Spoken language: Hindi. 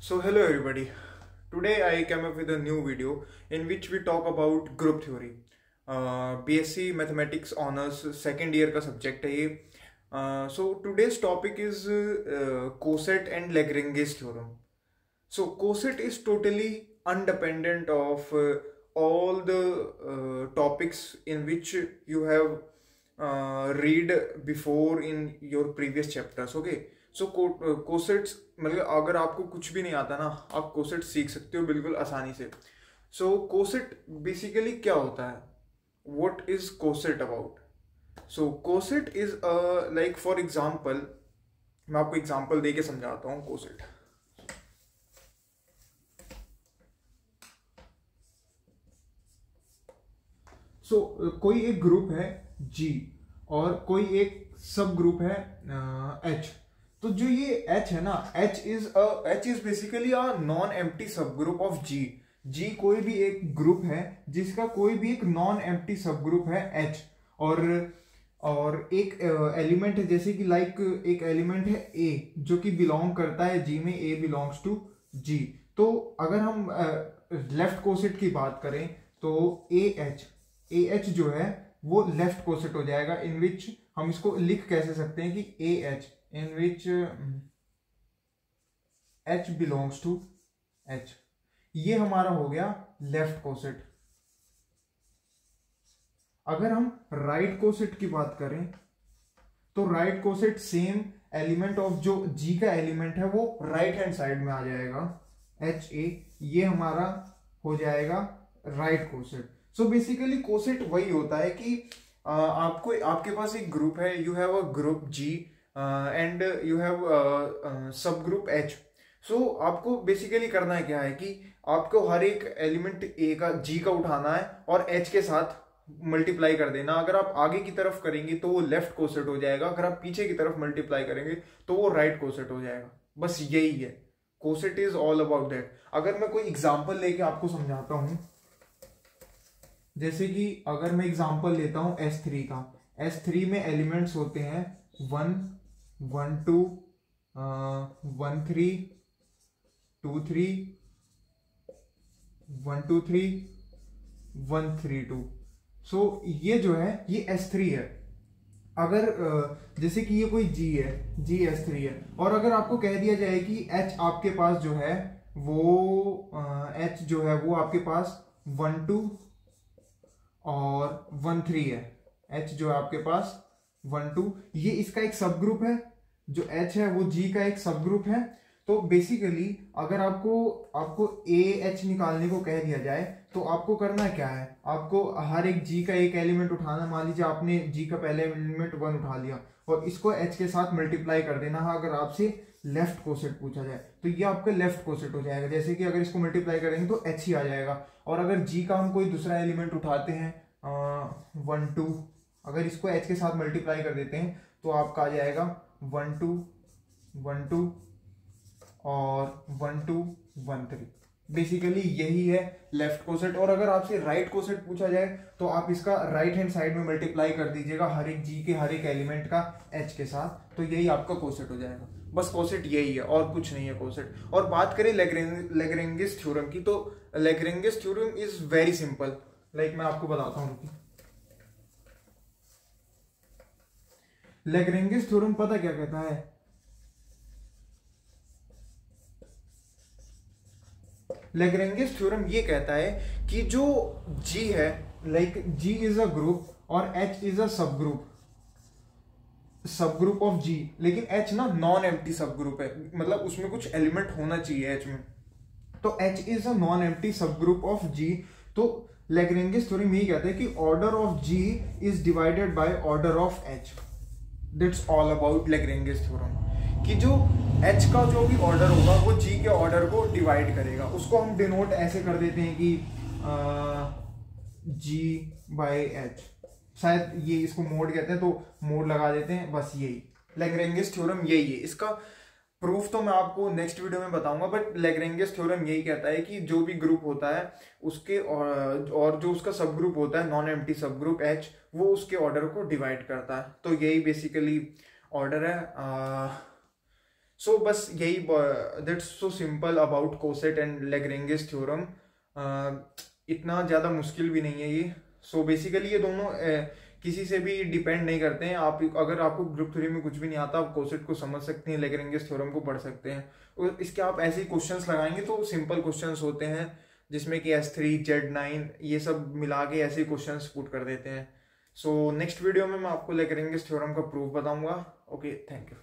So hello everybody. Today I came up with a new video in which we talk about group theory. BSc Mathematics Honors second year का subject है ये. So today's topic is coset and Lagrange's theorem. So coset is totally independent of all the topics in which you have read before in your previous chapters. Okay. So cosets मतलब अगर आपको कुछ भी नहीं आता ना, आप कोसेट सीख सकते हो बिल्कुल आसानी से. सो कोसेट बेसिकली क्या होता है, what is coset about. So coset is like for example, मैं आपको एग्जांपल दे के समझाता हूँ कोसेट. सो कोई एक ग्रुप है G और कोई एक सब ग्रुप है H. तो जो ये H है ना, H is basically a non empty सब ग्रुप ऑफ G. G कोई भी एक ग्रुप है जिसका कोई भी एक नॉन एम्प्टी सब ग्रुप है H. और एक एलिमेंट है, जैसे कि लाइक एक एलिमेंट है A जो कि बिलोंग करता है G में, A बिलोंग्स टू G. तो अगर हम लेफ्ट कोसेट की बात करें तो AH जो है वो लेफ्ट कोसेट हो जाएगा, इन विच हम इसको लिख कैसे सकते हैं कि AH in which H belongs to H. ये हमारा हो गया लेफ्ट कोसेट. अगर हम राइट कोसेट की बात करें तो right coset same element of जो G का एलिमेंट है वो राइट हैंड साइड में आ जाएगा HA. ये हमारा हो जाएगा right coset. So basically coset वही होता है कि आपके पास एक ग्रुप है, you have a group G and you have सब ग्रुप H. सो आपको बेसिकली करना है क्या है कि आपको हर एक एलिमेंट A का G का उठाना है और H के साथ मल्टीप्लाई कर देना. अगर आप आगे की तरफ करेंगे तो वो लेफ्ट कोसेट हो जाएगा, अगर आप पीछे की तरफ मल्टीप्लाई करेंगे तो वो राइट कोसेट हो जाएगा. बस यही है, coset is all about that. अगर मैं कोई एग्जाम्पल लेके आपको समझाता हूं, जैसे कि अगर मैं एग्जाम्पल लेता हूं S3 का. S3 में एलिमेंट्स होते हैं 1 1 2 1 3 2 3 1 2 3 1 3 2. सो ये जो है ये S3 है. अगर जैसे कि ये कोई G है, G S3 है, और अगर आपको कह दिया जाए कि H आपके पास जो है वो H जो है वो आपके पास 1 2 और 1 3 है. H जो है आपके पास 1 2, ये इसका एक सब ग्रुप है. जो H है वो G का एक सब ग्रुप है. तो बेसिकली अगर आपको AH निकालने को कह दिया जाए तो आपको करना क्या है, आपको हर एक G का एक एलिमेंट उठाना. मान लीजिए आपने G का पहले एलिमेंट 1 उठा लिया और इसको H के साथ मल्टीप्लाई कर देना है. अगर आपसे लेफ्ट कोसेट पूछा जाए तो ये आपका लेफ्ट कोसेट हो जाएगा. जैसे कि अगर इसको मल्टीप्लाई करेंगे तो H ही आ जाएगा. और अगर G का हम कोई दूसरा एलिमेंट उठाते हैं 1 2, अगर इसको H के साथ मल्टीप्लाई कर देते हैं तो आपका आ जाएगा 1 2 1 2 और 1 2 1 3. बेसिकली यही है लेफ्ट कोसेट. और अगर आपसे राइट कोसेट पूछा जाए तो आप इसका राइट हैंड साइड में मल्टीप्लाई कर दीजिएगा हर एक G के हर एक एलिमेंट का H के साथ, तो यही आपका कोसेट हो जाएगा. बस कोसेट यही है और कुछ नहीं है कोसेट. और बात करें लैग्रेंजेस थ्योरम की, तो Lagrange's theorem is very simple. Like मैं आपको बताता हूँ. लैग्रेंजेस थ्योरम पता क्या कहता है, लैग्रेंजेस थ्योरम ये कहता है कि जो G है, like G is a group और H इज अ सब ग्रुप ऑफ G. लेकिन H ना नॉन एम्प्टी सब ग्रुप है, मतलब उसमें कुछ एलिमेंट होना चाहिए H में. तो H is a non empty सब ग्रुप ऑफ G. तो लैग्रेंजेस थ्योरम यही कहता है कि order of G is divided by order of H. That's all about Lagrange's theorem. कि जो H का जो भी ऑर्डर होगा वो G के ऑर्डर को डिवाइड करेगा. उसको हम डिनोट ऐसे कर देते हैं कि G बाय H. शायद ये इसको मोड कहते हैं तो मोड लगा देते हैं. बस यही लैग्रेंजेस थ्योरम यही है. इसका प्रूफ तो मैं आपको नेक्स्ट वीडियो में बताऊंगा, बट लैग्रेंजेस थ्योरम यही कहता है कि जो भी ग्रुप होता है उसके और जो उसका सब ग्रुप होता है नॉन एम्प्टी सब ग्रुप H, वो उसके ऑर्डर को डिवाइड करता है. तो यही बेसिकली ऑर्डर है. सो बस यही, that's so simple about coset and Lagrange's theorem. इतना ज़्यादा मुश्किल भी नहीं है ये। सो बेसिकली ये दोनों किसी से भी डिपेंड नहीं करते हैं। आप अगर आपको ग्रुप थ्योरी में कुछ भी नहीं आता, आप कोसेट को समझ सकते हैं, लैग्रेंजेस थ्योरम को पढ़ सकते हैं। और इसके आप ऐसे ही क्वेश्चंस लगाएंगे तो सिंपल क्वेश्चंस होते हैं, जिसमें कि S3 Z9 ये सब मिला के ऐसे क्वेश्चंस पुट कर देते हैं। सो नेक्स्ट वीडियो में मैं आपको लैग्रेंजेस थ्योरम का प्रूफ बताऊंगा। Okay, thank you.